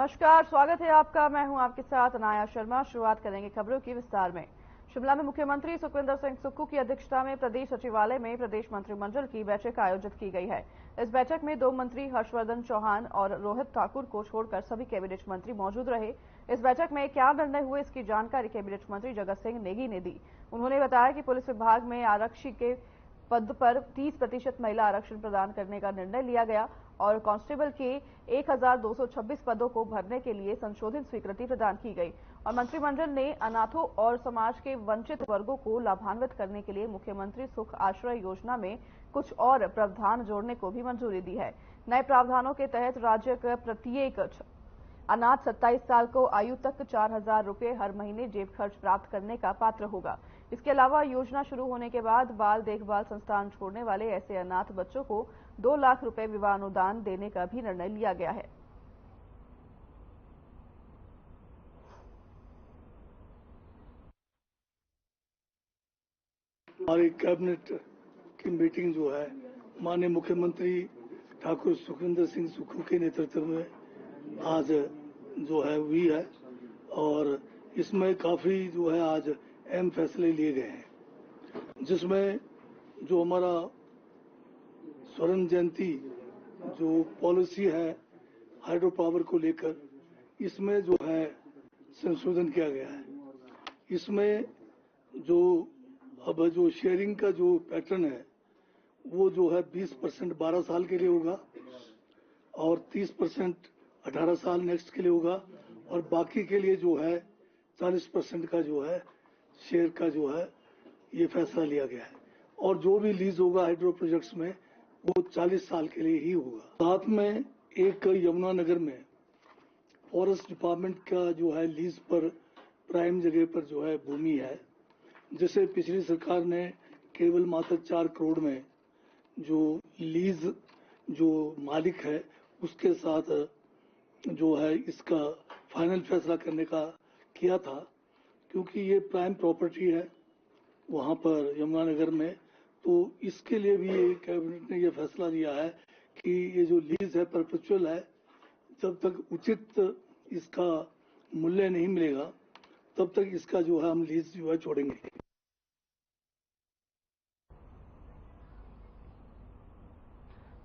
नमस्कार, स्वागत है आपका। मैं हूं आपके साथ अनाया शर्मा। शुरुआत करेंगे खबरों की विस्तार में। शिमला में मुख्यमंत्री सुखविंदर सिंह सुक्खू की अध्यक्षता में प्रदेश सचिवालय में प्रदेश मंत्रिमंडल की बैठक आयोजित की गई है। इस बैठक में 2 मंत्री हर्षवर्धन चौहान और रोहित ठाकुर को छोड़कर सभी कैबिनेट मंत्री मौजूद रहे। इस बैठक में क्या निर्णय हुए, इसकी जानकारी कैबिनेट मंत्री जगत सिंह नेगी ने दी। उन्होंने बताया कि पुलिस विभाग में आरक्षी के पद पर 30% महिला आरक्षण प्रदान करने का निर्णय लिया गया और कांस्टेबल के 1226 पदों को भरने के लिए संशोधित स्वीकृति प्रदान की गई। और मंत्रिमंडल ने अनाथों और समाज के वंचित वर्गों को लाभान्वित करने के लिए मुख्यमंत्री सुख आश्रय योजना में कुछ और प्रावधान जोड़ने को भी मंजूरी दी है। नए प्रावधानों के तहत राज्य का प्रत्येक अनाथ 27 साल को आयु तक 4,000 रुपये हर महीने जेब खर्च प्राप्त करने का पात्र होगा। इसके अलावा योजना शुरू होने के बाद बाल देखभाल संस्थान छोड़ने वाले ऐसे अनाथ बच्चों को 2 लाख रुपए विवाह अनुदान देने का भी निर्णय लिया गया है। हमारी कैबिनेट की मीटिंग जो है माननीय मुख्यमंत्री ठाकुर सुखविंदर सिंह सुक्खू के नेतृत्व में आज जो है हुई है और इसमें काफी जो है आज अहम फैसले लिए गए हैं, जिसमें जो हमारा स्वर्ण जयंती जो पॉलिसी है हाइड्रो पावर को लेकर, इसमें जो है संशोधन किया गया है। इसमें जो अब जो शेयरिंग का जो पैटर्न है वो जो है 20% 12 साल के लिए होगा और 30% 18 साल नेक्स्ट के लिए होगा और बाकी के लिए जो है 40% का जो है शेयर का जो है ये फैसला लिया गया है। और जो भी लीज होगा हाइड्रो प्रोजेक्ट्स में वो 40 साल के लिए ही होगा। साथ में एक यमुनानगर में फॉरेस्ट डिपार्टमेंट का जो है लीज पर प्राइम जगह पर जो है भूमि है, जिसे पिछली सरकार ने केवल मात्र 4 करोड़ में जो लीज जो मालिक है उसके साथ जो है इसका फाइनल फैसला करने का किया था, क्योंकि ये प्राइम प्रॉपर्टी है वहां पर यमुनानगर में। तो इसके लिए भी कैबिनेट ने ये फैसला लिया है कि ये जो लीज है परपेचुअल है, जब तक उचित इसका मूल्य नहीं मिलेगा तब तक इसका जो है हम लीज जो है छोड़ेंगे।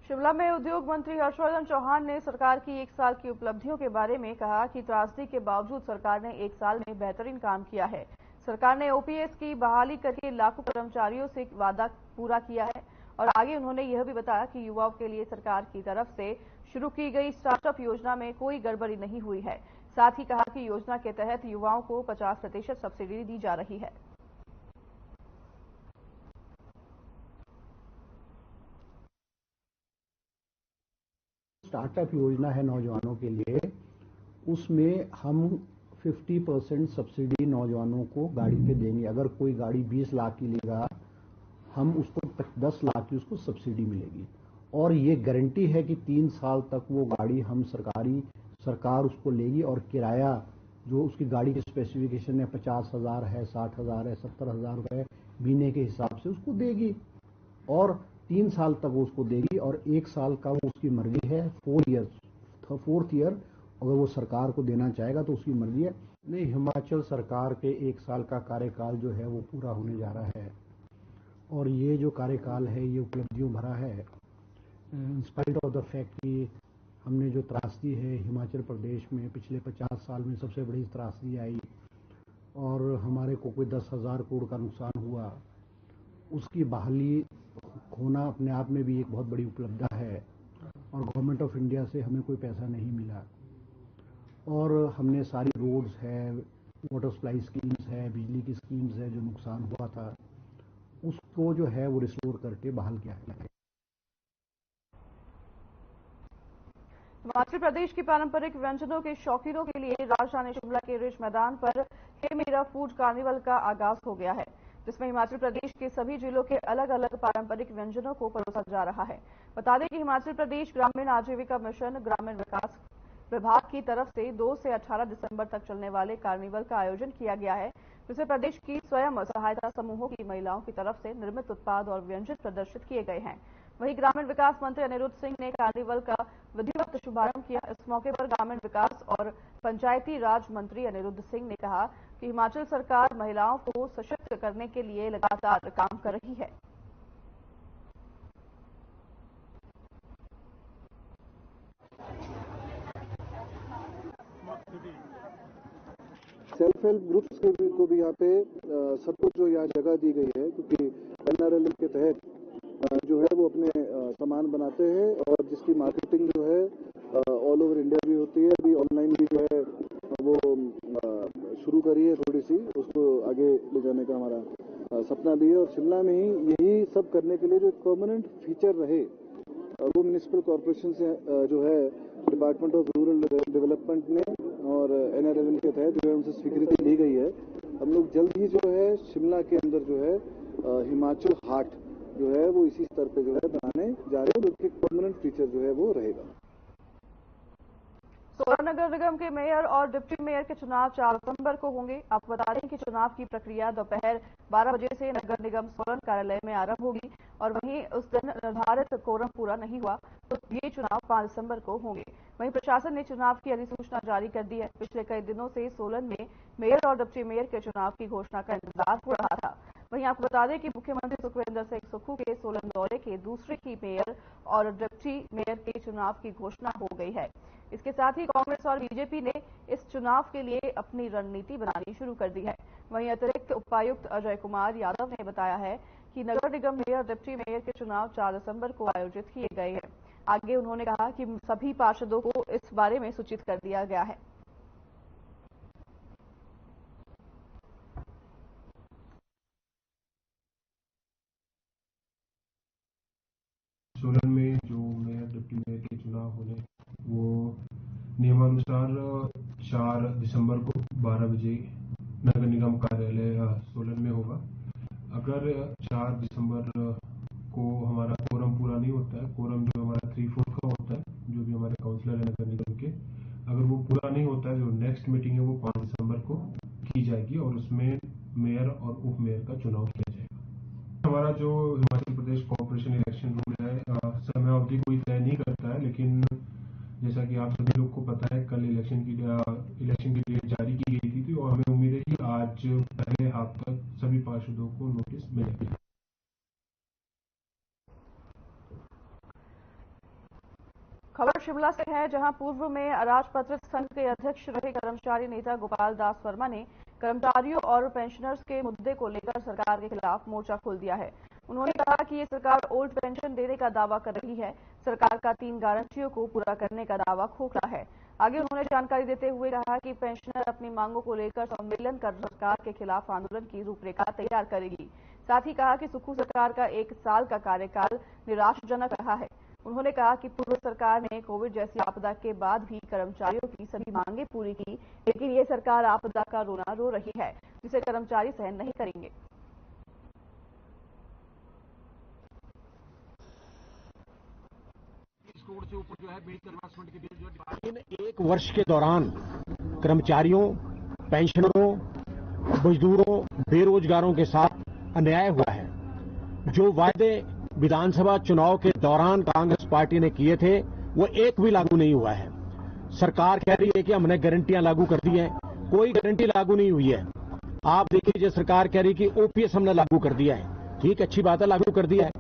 शिमला में उद्योग मंत्री हर्षवर्धन चौहान ने सरकार की 1 साल की उपलब्धियों के बारे में कहा कि त्रासदी के बावजूद सरकार ने 1 साल में बेहतरीन काम किया है। सरकार ने ओपीएस की बहाली करके लाखों कर्मचारियों से वादा पूरा किया है। और आगे उन्होंने यह भी बताया कि युवाओं के लिए सरकार की तरफ से शुरू की गई स्टार्टअप योजना में कोई गड़बड़ी नहीं हुई है। साथ ही कहा कि योजना के तहत युवाओं को 50% सब्सिडी दी जा रही है। स्टार्टअप योजना है नौजवानों के लिए, उसमें हम 50% सब्सिडी नौजवानों को गाड़ी पे देंगे। अगर कोई गाड़ी 20 लाख की लेगा हम उसको 10 लाख की उसको सब्सिडी मिलेगी। और ये गारंटी है कि 3 साल तक वो गाड़ी हम सरकार उसको लेगी और किराया जो उसकी गाड़ी की स्पेसिफिकेशन है 50,000 है, 60,000 है, 70,000 रुपये महीने के हिसाब से उसको देगी और 3 साल तक वो उसको देगी। और 1 साल का वो उसकी मर्जी है। 4th ईयर अगर वो सरकार को देना चाहेगा तो उसकी मर्जी है। नहीं, हिमाचल सरकार के 1 साल का कार्यकाल जो है वो पूरा होने जा रहा है और ये जो कार्यकाल है ये उपलब्धियों भरा है। In spite of the fact कि हमने जो त्रासदी है हिमाचल प्रदेश में पिछले 50 साल में सबसे बड़ी त्रासदी आई और हमारे को कोई 10,000 करोड़ का नुकसान हुआ, उसकी बहाली होना अपने आप में भी एक बहुत बड़ी उपलब्धि है। और गवर्नमेंट ऑफ इंडिया से हमें कोई पैसा नहीं मिला और हमने सारी रोड्स है, वाटर सप्लाई स्कीम्स है, बिजली की स्कीम्स है, जो नुकसान हुआ था उसको जो है वो रिस्टोर करके बहाल किया है। हिमाचल प्रदेश की पारंपरिक व्यंजनों के शौकीनों के लिए राजधानी शिमला के रिज मैदान पर हे मेरा फूड कार्निवल का आगाज हो गया है, जिसमें हिमाचल प्रदेश के सभी जिलों के अलग अलग पारंपरिक व्यंजनों को परोसा जा रहा है। बता दें कि हिमाचल प्रदेश ग्रामीण आजीविका मिशन ग्रामीण विकास विभाग की तरफ से 2 से 18 दिसंबर तक चलने वाले कार्निवल का आयोजन किया गया है, जिसमें प्रदेश की स्वयं सहायता समूहों की महिलाओं की तरफ से निर्मित उत्पाद और व्यंजन प्रदर्शित किए गए हैं। वहीं ग्रामीण विकास मंत्री अनिरुद्ध सिंह ने कार्निवल का विधिवत शुभारंभ किया। इस मौके पर ग्रामीण विकास और पंचायती राज मंत्री अनिरुद्ध सिंह ने कहा कि हिमाचल सरकार महिलाओं को सशक्त करने के लिए लगातार काम कर रही है। सेल्फ हेल्प ग्रुप्स को भी यहाँ पे सब कुछ जो यहाँ जगह दी गई है, क्योंकि NRLM के तहत जो है वो अपने सामान बनाते हैं और जिसकी मार्केटिंग जो है ऑल ओवर इंडिया भी होती है। अभी ऑनलाइन भी जो है वो शुरू करी है थोड़ी सी, उसको आगे ले जाने का हमारा सपना भी है। और शिमला में ही यही सब करने के लिए जो परमानेंट फीचर रहे, वो म्यूनिसिपल कॉर्पोरेशन से जो है डिपार्टमेंट ऑफ रूरल डेवलपमेंट ने और NRLM के तहत जो है उनसे स्वीकृति ली गई है। हम लोग जल्द ही जो है शिमला के अंदर जो है हिमाचल हाट जो है वो इसी स्तर पे जो है बनाने जा रहे हैं और उसके परमानेंट फीचर जो है वो रहेगा। सोलन नगर निगम के मेयर और डिप्टी मेयर के चुनाव 4 दिसंबर को होंगे। आपको बता दें कि चुनाव की प्रक्रिया दोपहर 12 बजे से नगर निगम सोलन कार्यालय में आरंभ होगी और वहीं उस दिन निर्धारित कोरम पूरा नहीं हुआ तो ये चुनाव 5 दिसंबर को होंगे। वहीं प्रशासन ने चुनाव की अधिसूचना जारी कर दी है। पिछले कई दिनों से सोलन में मेयर और डिप्टी मेयर के चुनाव की घोषणा का इंतजार हो रहा था। वहीं आपको बता दें कि मुख्यमंत्री सुखविंदर सिंह सुक्खू के सोलन दौरे के दूसरे ही मेयर और डिप्टी मेयर के चुनाव की घोषणा हो गई है। इसके साथ ही कांग्रेस और बीजेपी ने इस चुनाव के लिए अपनी रणनीति बनानी शुरू कर दी है। वहीं अतिरिक्त उपायुक्त अजय कुमार यादव ने बताया है कि नगर निगम मेयर और डिप्टी मेयर के चुनाव 4 दिसंबर को आयोजित किए गए हैं। आगे उन्होंने कहा कि सभी पार्षदों को इस बारे में सूचित कर दिया गया है। सोलन में जो मेयर डिप्टी मेयर के चुनाव होने वो नियमानुसार 4 दिसंबर को 12 बजे नगर निगम कार्यालय सोलन में होगा। अगर 4 दिसंबर को हमारा कोरम पूरा नहीं होता है, कोरम जो हमारा 3/4 का होता है, जो भी हमारे काउंसलर है नगर निगम के, अगर वो पूरा नहीं होता है, जो नेक्स्ट मीटिंग है वो 5 दिसंबर को की जाएगी और उसमें मेयर और उप मेयर का चुनाव किया जाएगा। हमारा जो Himachal Pradesh corporation election rule है समय अवधि कोई तय नहीं करता है, लेकिन जैसा कि आप सभी लोग को पता है कल इलेक्शन की डेट जारी की गई थी और हमें उम्मीद है कि आज पहले हाफ तक सभी पार्षदों को नोटिस मिलेगा। खबर शिमला से है, जहां पूर्व में अराजपत्रित संघ के अध्यक्ष रहे कर्मचारी नेता गोपाल दास वर्मा ने कर्मचारियों और पेंशनर्स के मुद्दे को लेकर सरकार के खिलाफ मोर्चा खोल दिया है। उन्होंने कहा कि ये सरकार ओल्ड पेंशन देने का दावा कर रही है, सरकार का 3 गारंटियों को पूरा करने का दावा खोखला है। आगे उन्होंने जानकारी देते हुए कहा कि पेंशनर अपनी मांगों को लेकर सम्मेलन कर सरकार के खिलाफ आंदोलन की रूपरेखा तैयार करेगी। साथ ही कहा कि सुक्खू सरकार का 1 साल का कार्यकाल निराशाजनक रहा है। उन्होंने कहा कि पूर्व सरकार ने कोविड जैसी आपदा के बाद भी कर्मचारियों की सभी मांगें पूरी की, लेकिन ये सरकार आपदा का रोना रो रही है, जिसे कर्मचारी सहन नहीं करेंगे। इन 1 वर्ष के दौरान कर्मचारियों, पेंशनरों, मजदूरों, बेरोजगारों के साथ अन्याय हुआ है। जो वायदे विधानसभा चुनाव के दौरान कांग्रेस पार्टी ने किए थे वो एक भी लागू नहीं हुआ है। सरकार कह रही है कि हमने गारंटियां लागू कर दी हैं, कोई गारंटी लागू नहीं हुई है। आप देखिए सरकार कह रही है कि ओपीएस हमने लागू कर दिया है, ठीक अच्छी बात है लागू कर दिया है,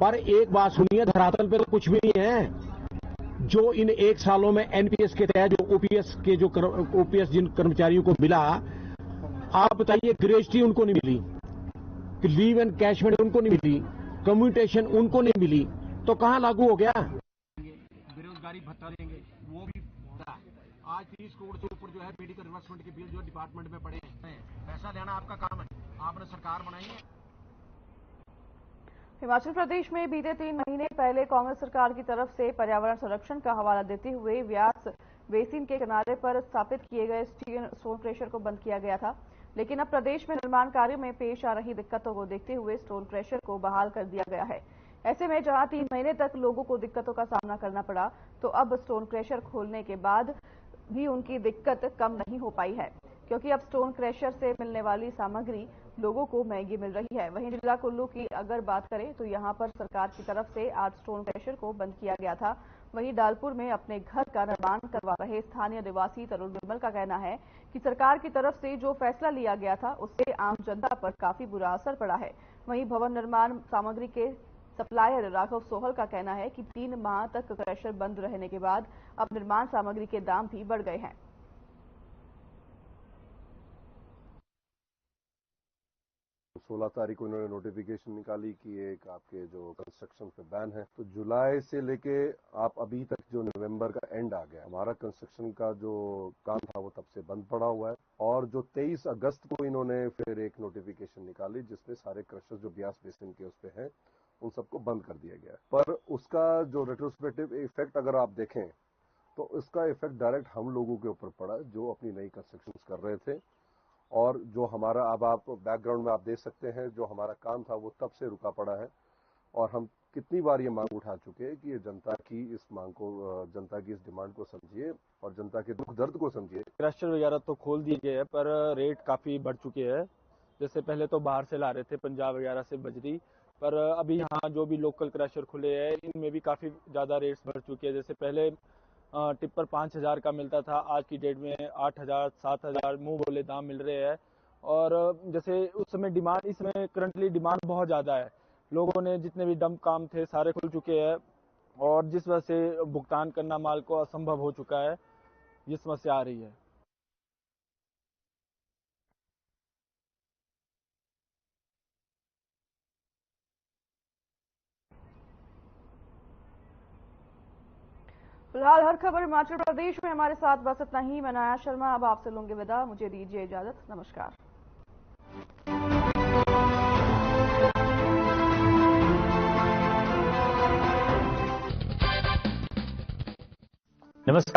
पर एक बात सुनिए धरातल पे तो कुछ भी नहीं है। जो इन 1 सालों में एनपीएस के तहत जो ओपीएस जिन कर्मचारियों को मिला, आप बताइए ग्रेजुटी उनको नहीं मिली, लीव एंड कैशमेंट उनको नहीं मिली, कम्यूटेशन उनको नहीं मिली, तो कहां लागू हो गया? बेरोजगारी भत्ता देंगे वो भी आज 30 करोड़ से ऊपर जो है मेडिकल इन्वेस्टमेंट के बिल जो डिपार्टमेंट में पड़े हैं। पैसा देना आपका काम है, आपने सरकार बनाई है। हिमाचल प्रदेश में बीते 3 महीने पहले कांग्रेस सरकार की तरफ से पर्यावरण संरक्षण का हवाला देते हुए व्यास बेसिन के किनारे पर स्थापित किए गए स्टोन क्रशर को बंद किया गया था, लेकिन अब प्रदेश में निर्माण कार्य में पेश आ रही दिक्कतों को देखते हुए स्टोन क्रशर को बहाल कर दिया गया है। ऐसे में जहां 3 महीने तक लोगों को दिक्कतों का सामना करना पड़ा, तो अब स्टोन क्रशर खोलने के बाद भी उनकी दिक्कत कम नहीं हो पाई है, क्योंकि अब स्टोन क्रशर से मिलने वाली सामग्री लोगों को महंगी मिल रही है। वहीं जिला कुल्लू की अगर बात करें तो यहां पर सरकार की तरफ से आज स्टोन क्रशर को बंद किया गया था। वहीं डालपुर में अपने घर का निर्माण करवा रहे स्थानीय निवासी तरुण विमल का कहना है कि सरकार की तरफ से जो फैसला लिया गया था उससे आम जनता पर काफी बुरा असर पड़ा है। वहीं भवन निर्माण सामग्री के सप्लायर राघव सोहल का कहना है कि 3 माह तक क्रशर बंद रहने के बाद अब निर्माण सामग्री के दाम भी बढ़ गए हैं। 16 तारीख को इन्होंने नोटिफिकेशन निकाली कि एक आपके जो कंस्ट्रक्शन पे बैन है, तो जुलाई से लेके आप अभी तक जो नवंबर का एंड आ गया, हमारा कंस्ट्रक्शन का जो काम था वो तब से बंद पड़ा हुआ है। और जो 23 अगस्त को इन्होंने फिर एक नोटिफिकेशन निकाली जिसमें सारे क्रशर जो ब्यास बेसिन के उस पे हैं उन सबको बंद कर दिया गया। पर उसका जो रेट्रोस्पेक्टिव इफेक्ट अगर आप देखें तो इसका इफेक्ट डायरेक्ट हम लोगों के ऊपर पड़ा जो अपनी नई कंस्ट्रक्शन कर रहे थे। और जो हमारा, अब आप बैकग्राउंड में आप देख सकते हैं, जो हमारा काम था वो तब से रुका पड़ा है। और हम कितनी बार ये मांग उठा चुके हैं कि ये जनता की इस मांग को, जनता की इस डिमांड को समझिए और जनता के दुख दर्द को समझिए। क्रशर वगैरह तो खोल दिए गए हैं पर रेट काफी बढ़ चुके हैं। जैसे पहले तो बाहर से ला रहे थे, पंजाब वगैरह से बजरी, पर अभी यहाँ जो भी लोकल क्रशर खुले हैं इनमें भी काफी ज्यादा रेट्स बढ़ चुके हैं। जैसे पहले टिप्पर 5,000 का मिलता था, आज की डेट में 8,000 7,000 मुंह बोले दाम मिल रहे हैं। और जैसे उस समय डिमांड, इसमें करंटली डिमांड बहुत ज्यादा है। लोगों ने जितने भी डंप काम थे सारे खुल चुके हैं और जिस वजह से भुगतान करना माल को असंभव हो चुका है, ये समस्या आ रही है। फिलहाल हर खबर हिमाचल प्रदेश में हमारे साथ बस इतना ही। मैं नाया शर्मा अब आपसे लूंगी विदा। मुझे दीजिए इजाजत। नमस्कार। नमस्कार।